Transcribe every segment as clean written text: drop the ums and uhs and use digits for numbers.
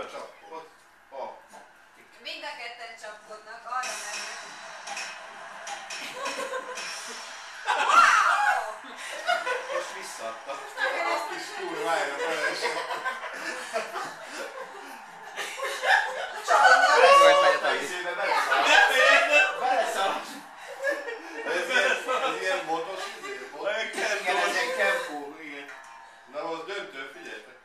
a csapkod. Mind a ketten csapkodnak, arra mennek. Most visszaadta. Azt is kurvájára beleesett. Beleszállt. Ez ilyen motos izé? Igen, ez egy kempó, igen. Na most döntő, figyeljetek.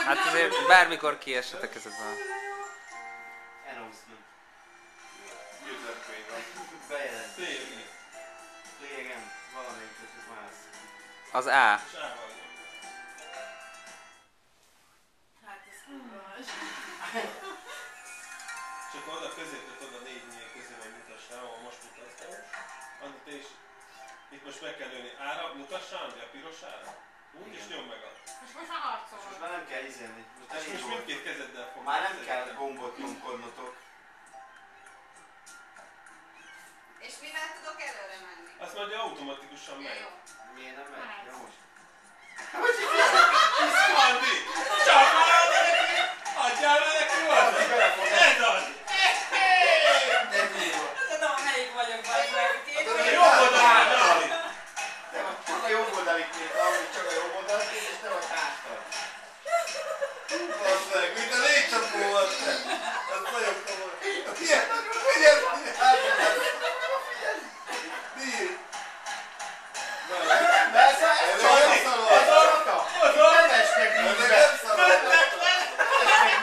Hát azért bármikor kiesett a kezedben. Announcement. Bejelentés. Lényegem, valamelyik között más. Az A. Csak oda középet, oda 4 millió közé majd mutassál, ahol most mutatsz. Andi, te is itt most meg kell lőni. Ára, mutassál, Andi, a pirosára. Úgy is nyom meg a... Most már harcol. Most már nem kell izelni. Most mindkét kezeddel fogod. Már nem kell gombot nyomkodnotok. És mivel tudok előre menni? Azt majd automatikusan megy. Miért nem megy? Ja, most. Andi! Csak már neki! Adjál le neki valami! Ez az! Tudom, melyik vagyok majd. A jobb oldalán, Andi! Csak a jobb oldali két, amit csak a jobb oldali két, és nem a háttal. Basz meg, mint a légcsapó volt te! Az nagyon komoly. Figyelj! Figyelj!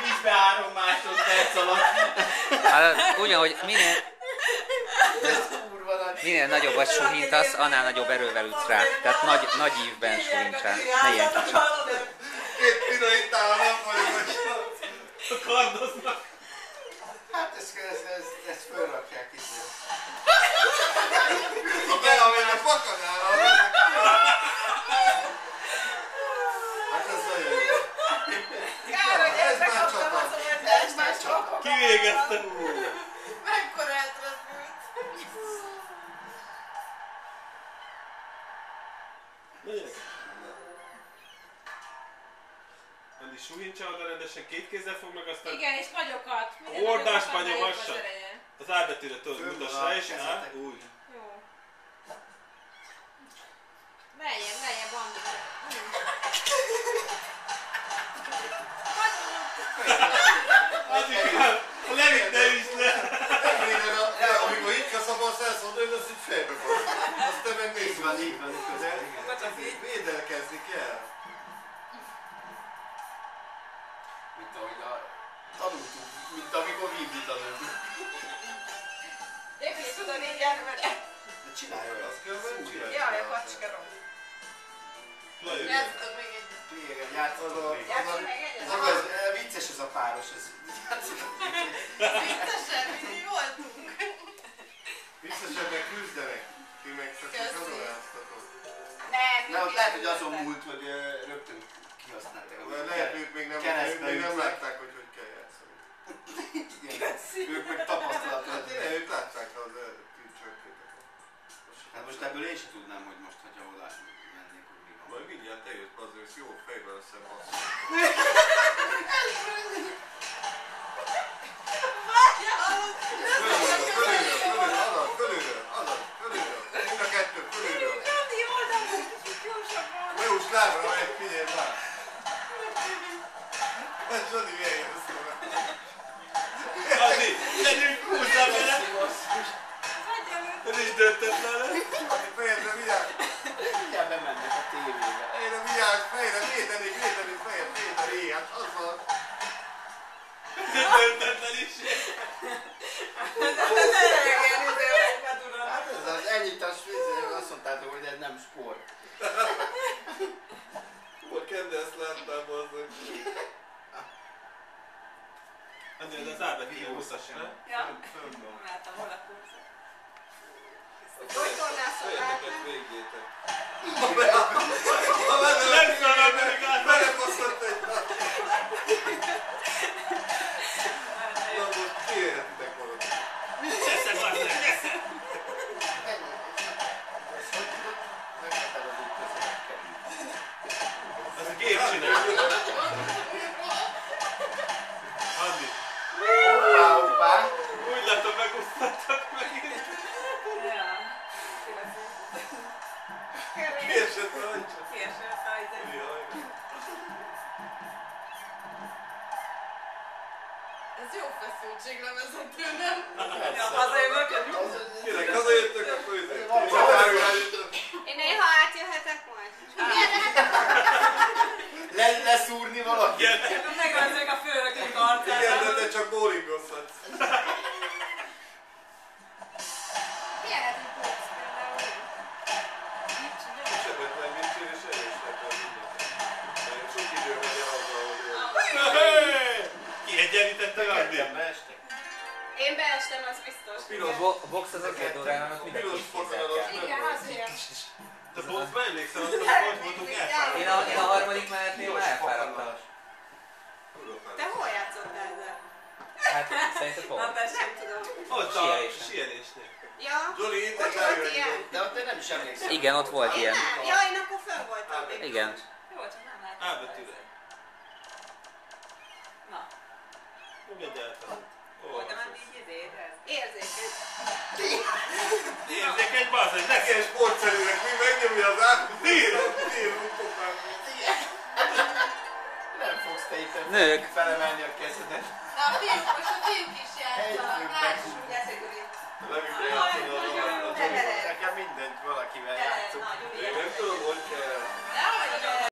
Vízbe 3 másodperc alatt. Hát úgy, hogy minél nagyobbat suhintasz, annál nagyobb erővel ütsz rá. Tehát nagy ívben suhintsál. Ne ilyen kicsit. 2 pillanattal nem vagyok. A kardoznak. Hát ezt fölrakják itt. Igen, amelynek fakadál. Hát ez nagyon jó. Kár, hogy ezt bekaptam azt, hogy ez már csak. Kivégezte. Mekkora eltröszült. Andi, suhintsa oda rendesen, 2 kézzel fog meg, aztán... Igen, és nagyokat. Hordásban nyomassa. Az A betűre tudod, mutass rá, és úgy. Jó. Lejjebb, Andi. Adjikál, levitte is le. Amikor itt kaszabolsz, ezt mondod, hogy az itt fejbe van. Azt te meg nézd van, így van közel. Védelkezni kell. Mint ahogy tanultunk, mint amikor vívni tanultunk. Épp így tudod így járni vele. De csinálj olyan, az körben csinálj. Jaj, a kacskarom. Játszottok még egyet. Igen, játszol. Játszol meg egyet? Az vicces ez a páros, ez Viccesen, mindig voltunk. Viccesen meg küzdenek. Ti meg csak azon játsztatok. Nem, ott lehet, hogy azon múlt, hogy rögtön kihasználták. Lehet, ők még nem látták, hogy hogy kell játszani. Ők meg tapasztalatlan. Ők látták az csökkéteket. Hát most ebből én sem tudnám, hogy most, hogyha oda mennék, hogy mi van. Majd mindjárt te jössz, azért jó fejben leszem basszol. Fölülről. Mind a kettő, fölülről. Leúsz lábra, meg figyelj rá. Zsodi, milyen jó szóra. Adi, legyünk húzzál vele! Ez is döntetlen lesz. Fejedre vigyázz! Mindjárt bemennek a tévébe. Fejre vigyázz, fejre védeni, védeni, hát az van. Ez döntetlen is. Hát ez az ennyit azt mondtátok, hogy ez nem sport. Hol kedde ezt láttam, bazdmeg. Adi, az árbetűre mutasd, nem? Ja, nem láttam, hol a kurza. Fejeteket végjétek. Nem szólal pedig át! Belebaszott egy nap. Na most kiérhetitek magatok. Eszem, bazdmeg, eszem! Az a gép csinál. Andi, Hoppá! úgy látom, megosztottak megint. Ja. Kiesett rajta. Kiesett rajta. Jaj. Ez jó feszültségre vezető, nem? Ja, hazajövök, Kérek, hazajöttök, akkor izé. Én néha átjöhetek majd. Leszúrni valaki? Megvezzük a főnökök arcát. Igen, de te csak bowlingozhatsz. Milyen egy box például? Sebetlen nincsen, és erősnek van mindenki. Sok idő megy el azzal, hogy Kiegyenlítette Andi? Beestek. Én beestem, az biztos. A box az az egy órának mindenki piros fogadat. Igen, azért. Te boxba emlékszel, hogy voltunk elfáradni? Én a harmadik menetnél már elfáradtam. Te hol játszottál ezzel? Hát szerinted hol? Na, te sem Nem tudom. Ott a Sielésnél. sielésnél. Ja, Zsoli, ott itt volt ilyen. De ott én nem is emlékszem. Igen, ott volt Én ilyen. nem. Ja, én akkor fönn voltam még. Igen. Jó, csak nem láttam. A betűre. Na, Nem egyáltalán. voltam már így érzed? Érzékeny. Érzékeny bazdmeg, ne Ilyen sportszerűnek mi megnyomja az át, dír, utopán. Nem fogsz te itt Nők. felemelni a kezedet. Na, a fiúk, most a fiúk is játszanak. Lássuk, hogy ezek Nem is játszol a Nekem mindent valakivel Na, játszok. Gyuri, Én nem tudom, hogy kell. Dehogy